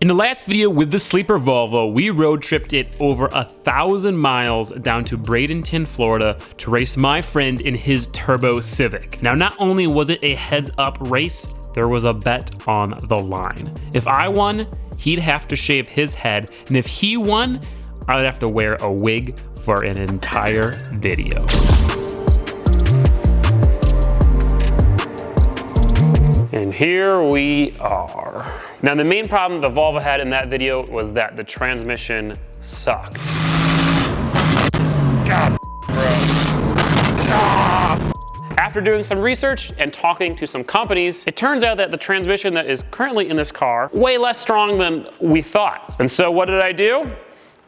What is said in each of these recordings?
In the last video with the sleeper Volvo, we road tripped it over 1,000 miles down to Bradenton, Florida to race my friend in his turbo Civic. Now, not only was it a heads up race, there was a bet on the line. If I won, he'd have to shave his head, and if he won, I would have to wear a wig for an entire video. And here we are. Now, the main problem the Volvo had in that video was that the transmission sucked. God, bro. After doing some research and talking to some companies, it turns out that the transmission that is currently in this car way less strong than we thought. And so what did I do?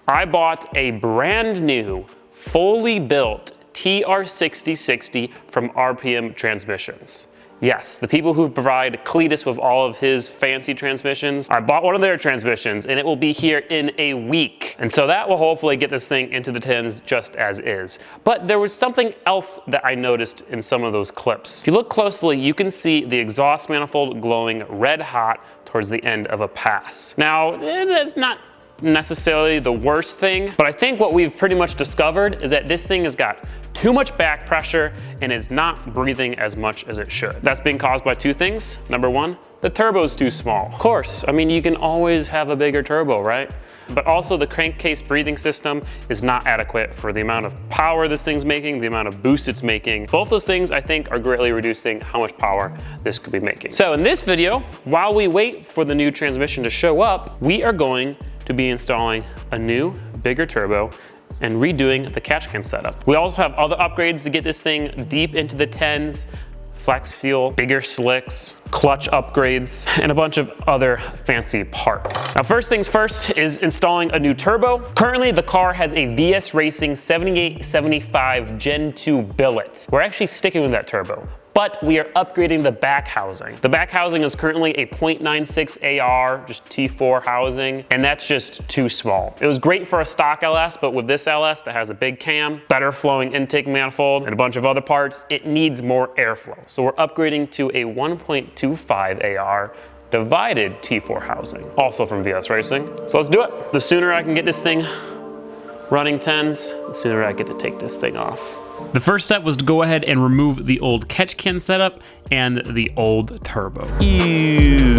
I bought a brand new, fully built TR6060 from RPM Transmissions. Yes, the people who provide Cletus with all of his fancy transmissions. I bought one of their transmissions and it will be here in a week. And so that will hopefully get this thing into the tins just as is. But there was something else that I noticed in some of those clips. If you look closely, you can see the exhaust manifold glowing red hot towards the end of a pass. Now, that's not necessarily the worst thing, but I think what we've pretty much discovered is that this thing has got too much back pressure and is not breathing as much as it should. That's being caused by two things. Number one, the turbo's too small. Of course, I mean, you can always have a bigger turbo, right? But also the crankcase breathing system is not adequate for the amount of power this thing's making, the amount of boost it's making. Both those things, I think, are greatly reducing how much power this could be making. So in this video, while we wait for the new transmission to show up, we are going to be installing a new, bigger turbo and redoing the catch can setup. We also have other upgrades to get this thing deep into the tens, flex fuel, bigger slicks, clutch upgrades, and a bunch of other fancy parts. Now, first things first is installing a new turbo. Currently, the car has a VS Racing 7875 Gen 2 billet. We're actually sticking with that turbo, but we are upgrading the back housing. The back housing is currently a 0.96 AR, just T4 housing, and that's just too small. It was great for a stock LS, but with this LS that has a big cam, better flowing intake manifold, and a bunch of other parts, it needs more airflow. So we're upgrading to a 1.25 AR divided T4 housing, also from VS Racing. So let's do it. The sooner I can get this thing running tens, the sooner I get to take this thing off. The first step was to go ahead and remove the old catch can setup and the old turbo. Ew.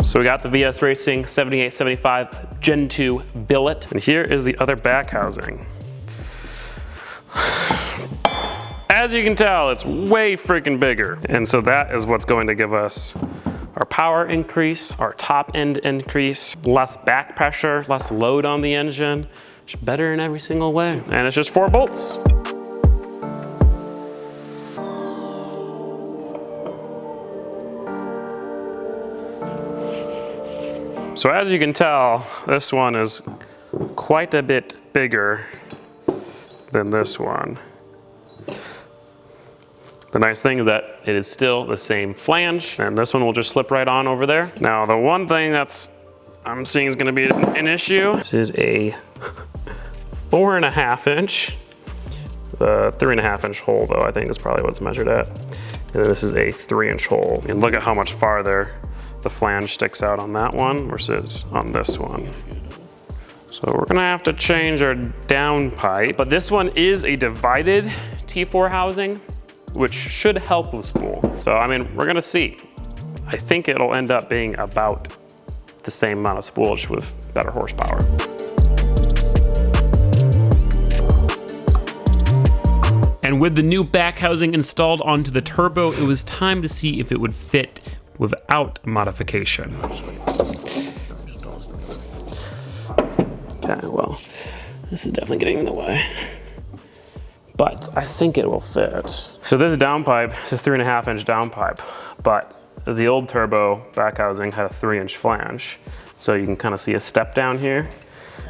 So we got the VS Racing 7875 Gen 2 billet, and here is the other back housing. As you can tell, it's way freaking bigger. And so that is what's going to give us our power increase, our top end increase, less back pressure, less load on the engine. It's better in every single way. And it's just 4 bolts. So as you can tell, this one is quite a bit bigger than this one. The nice thing is that it is still the same flange, and this one will just slip right on over there. Now, the one thing I'm seeing is gonna be an issue. This is a 4.5 inch, 3.5 inch hole though, I think is probably what's measured at. And then this is a 3-inch hole. And look at how much farther the flange sticks out on that one versus on this one. So we're gonna have to change our downpipe, but this one is a divided T4 housing, which should help with spool. So I mean, we're gonna see. I think it'll end up being about the same amount of spoolage with better horsepower. And with the new back housing installed onto the turbo, it was time to see if it would fit without modification. Okay, well, this is definitely getting in the way, but I think it will fit. So this downpipe is a 3.5 inch downpipe, but the old turbo back housing had a 3-inch flange. So you can kind of see a step down here.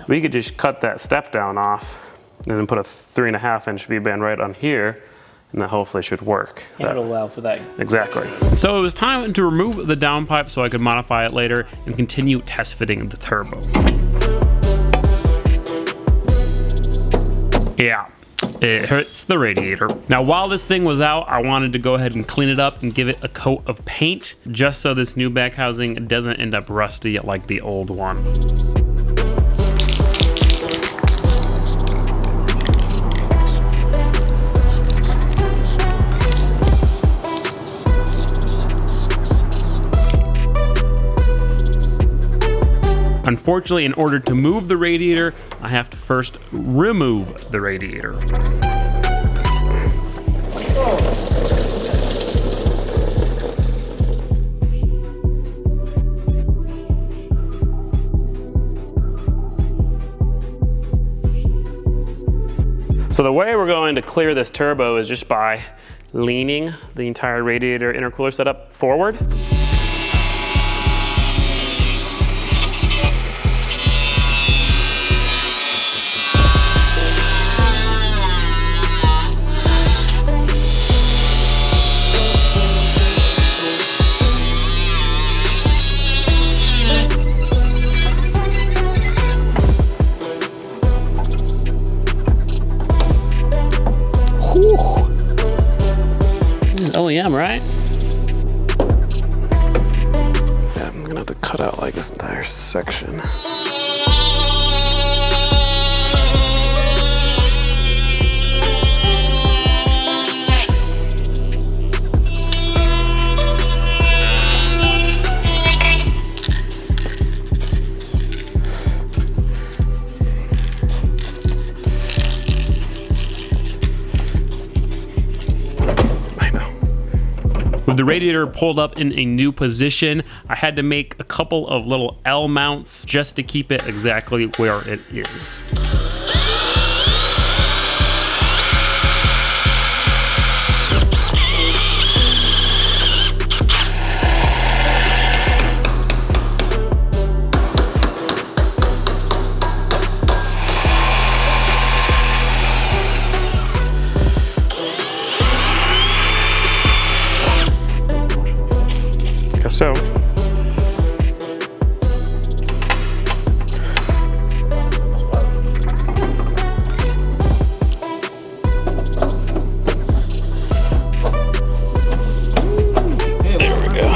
We could just cut that step down off and then put a 3.5 inch V-band right on here, and that hopefully should work. It'll allow for that. Exactly. So it was time to remove the downpipe so I could modify it later and continue test fitting the turbo. Yeah. It hurts the radiator. Now, while this thing was out, I wanted to go ahead and clean it up and give it a coat of paint, just so this new back housing doesn't end up rusty like the old one. Unfortunately, in order to move the radiator, I have to first remove the radiator. So the way we're going to clear this turbo is just by leaning the entire radiator intercooler setup forward. This is OEM, right? Yeah, I'm gonna have to cut out like this entire section. With the radiator pulled up in a new position, I had to make a couple of little L mounts just to keep it exactly where it is. So, There we go.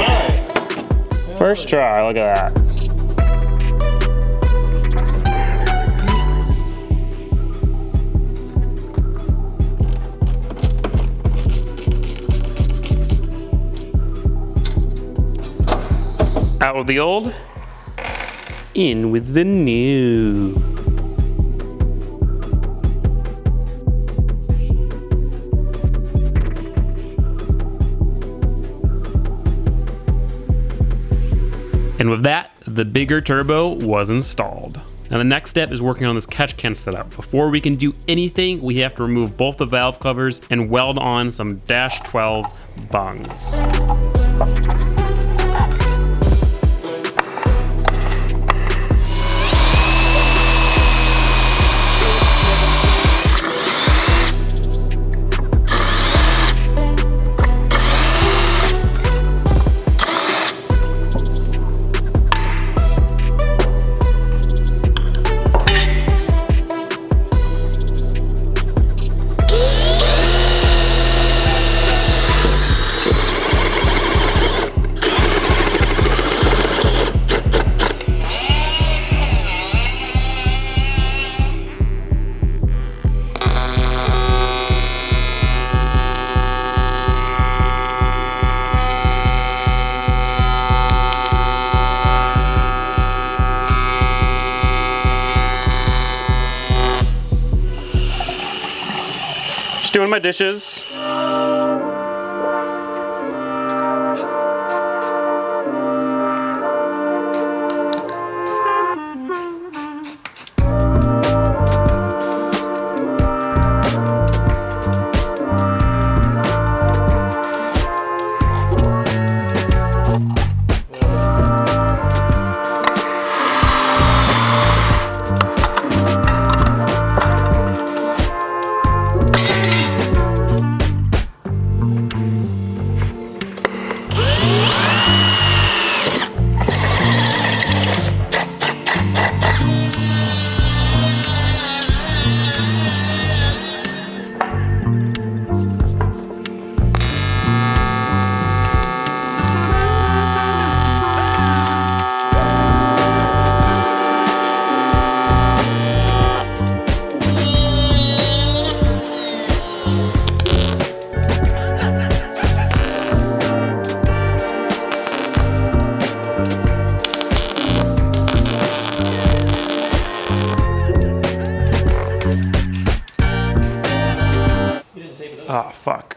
first try, look at that. Out with the old, in with the new. And with that, the bigger turbo was installed. Now the next step is working on this catch can setup. Before we can do anything, we have to remove both the valve covers and weld on some -12 bungs. Doing my dishes.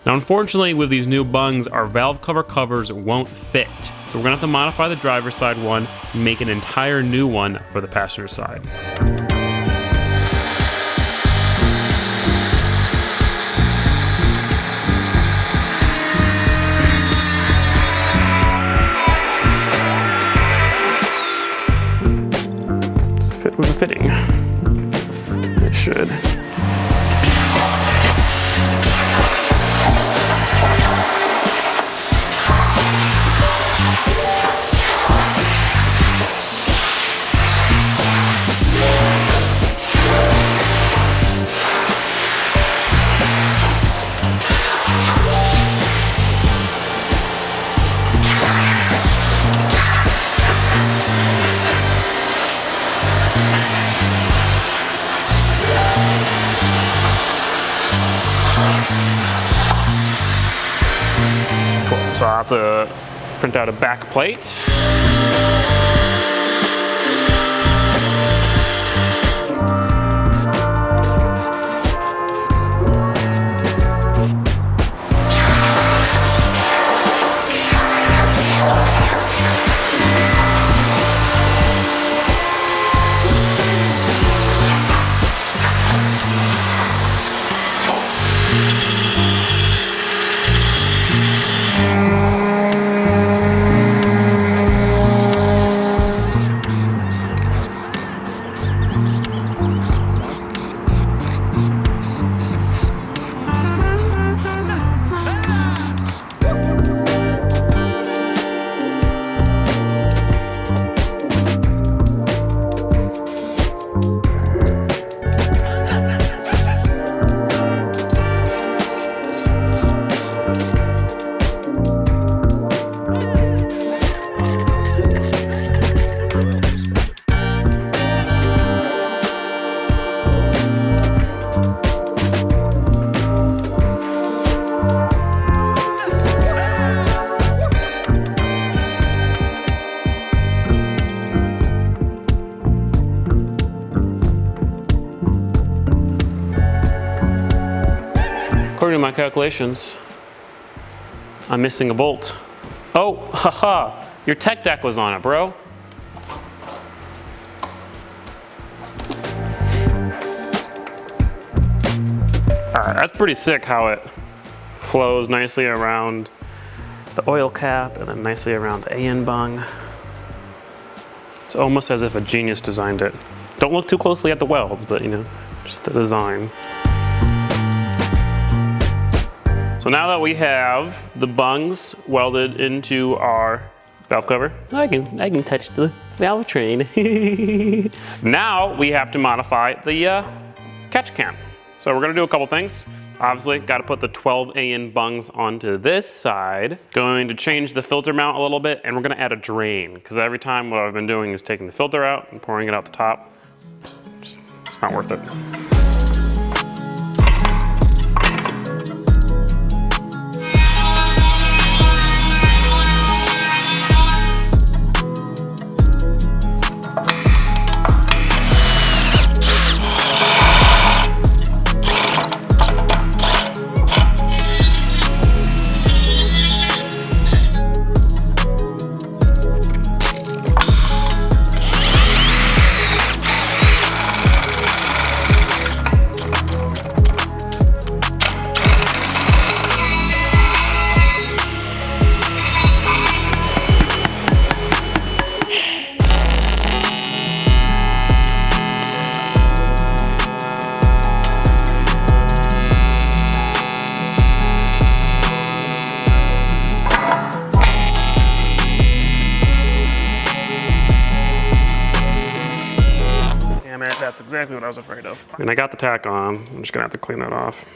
Now, unfortunately, with these new bungs, our valve cover covers won't fit. So we're gonna have to modify the driver's side one, make an entire new one for the passenger side. Fit with the fitting. It should. So I'll have to print out a back plate. According to my calculations, I'm missing a bolt. Oh, haha, your tech deck was on it, bro. All right, that's pretty sick how it flows nicely around the oil cap and then nicely around the AN bung. It's almost as if a genius designed it. Don't look too closely at the welds, but you know, just the design. So now that we have the bungs welded into our valve cover, I can touch the valve train. Now we have to modify the catch can. So we're gonna do a couple things. Obviously, gotta put the 12 AN bungs onto this side. Going to change the filter mount a little bit, and we're gonna add a drain, because every time what I've been doing is taking the filter out and pouring it out the top. It's not worth it. That's exactly what I was afraid of. And I got the tack on. I'm just gonna have to clean that off.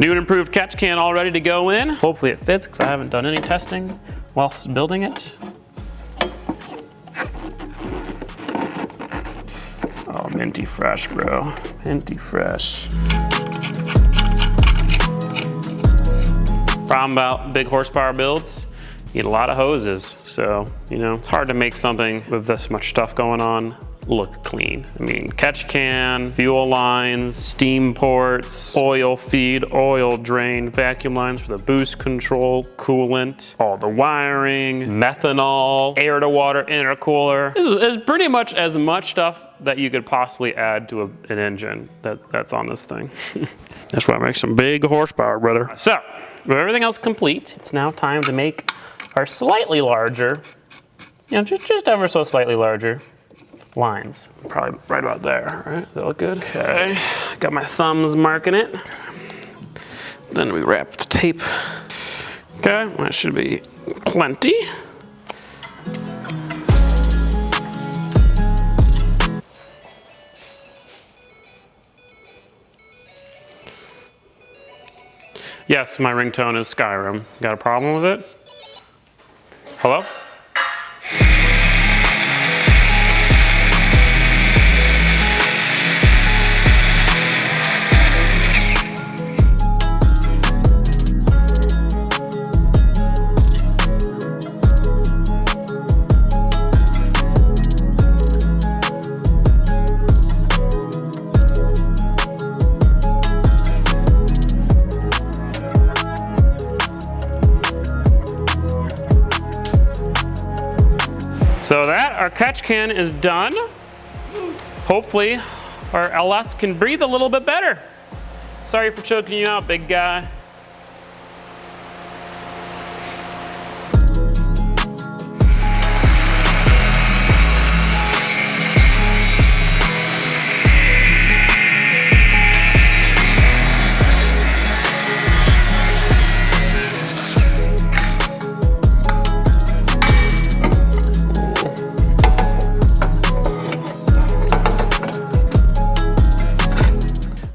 New and improved catch can all ready to go in. Hopefully it fits, because I haven't done any testing whilst building it. Oh, minty fresh, bro. Minty fresh. Problem about big horsepower builds, you need a lot of hoses. So, you know, it's hard to make something with this much stuff going on look clean. I mean, catch can, fuel lines, steam ports, oil feed, oil drain, vacuum lines for the boost control, coolant, all the wiring, methanol, air to water intercooler. This is pretty much as much stuff that you could possibly add to an engine that's on this thing. That's why I make some big horsepower, brother. So, with everything else complete, it's now time to make our slightly larger, you know, just ever so slightly larger lines. Probably right about there, right? Does that look good? Okay, got my thumbs marking it. Then we wrap the tape. Okay, that should be plenty. Yes, my ringtone is Skyrim. Got a problem with it? Hello? So that, our catch can is done. Hopefully our LS can breathe a little bit better. Sorry for choking you out, big guy.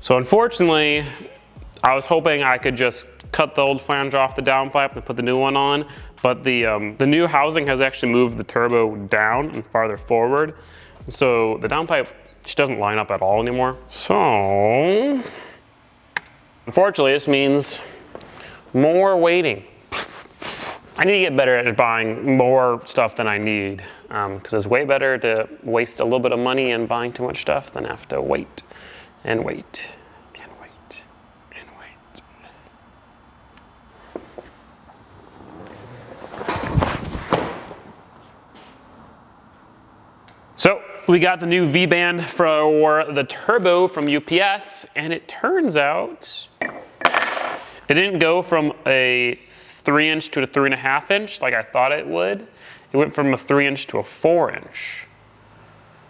So unfortunately, I was hoping I could just cut the old flange off the downpipe and put the new one on, but the new housing has actually moved the turbo down and farther forward. So the downpipe just doesn't line up at all anymore. So, unfortunately, this means more waiting. I need to get better at buying more stuff than I need, because it's way better to waste a little bit of money in buying too much stuff than have to wait. And wait, and wait, and wait. So we got the new V-band for the turbo from UPS, and it turns out it didn't go from a 3-inch to a 3.5-inch like I thought it would. It went from a 3-inch to a 4-inch,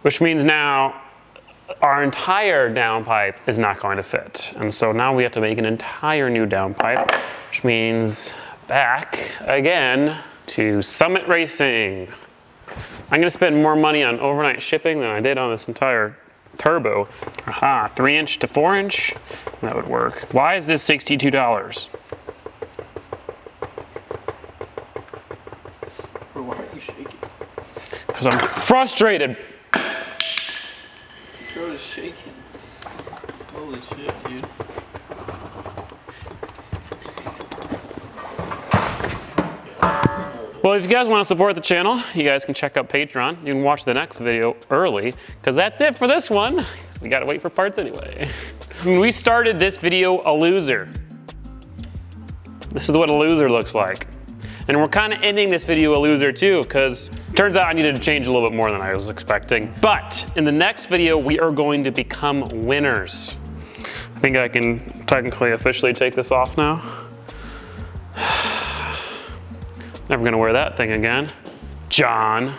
which means now our entire downpipe is not going to fit. And so now we have to make an entire new downpipe, which means back again to Summit Racing. I'm gonna spend more money on overnight shipping than I did on this entire turbo. Aha, 3-inch to 4-inch, that would work. Why is this $62? Why are you shaking? Because I'm frustrated. Bro is shaking. Holy shit, dude. Well, if you guys want to support the channel, you guys can check out Patreon. You can watch the next video early, because that's it for this one. We gotta wait for parts anyway. We started this video a loser. This is what a loser looks like. And we're kind of ending this video a loser too, because it turns out I needed to change a little bit more than I was expecting. But in the next video, we are going to become winners. I think I can technically officially take this off now. Never gonna wear that thing again. John.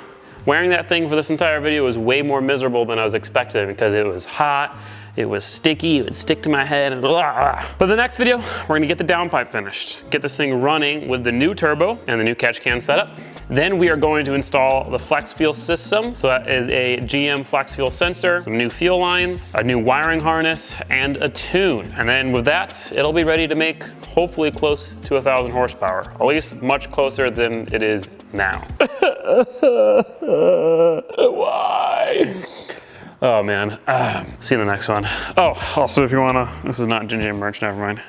Wearing that thing for this entire video was way more miserable than I was expecting because it was hot, it was sticky, it would stick to my head, and blah. But the next video, we're gonna get the downpipe finished, get this thing running with the new turbo and the new catch can setup. Then we are going to install the flex fuel system. So that is a GM flex fuel sensor, some new fuel lines, a new wiring harness, and a tune. And then with that, it'll be ready to make hopefully close to 1,000 horsepower, at least much closer than it is now. Why? Oh man, see you in the next one. Oh, also if you wanna, this is not Gingium merch, never mind.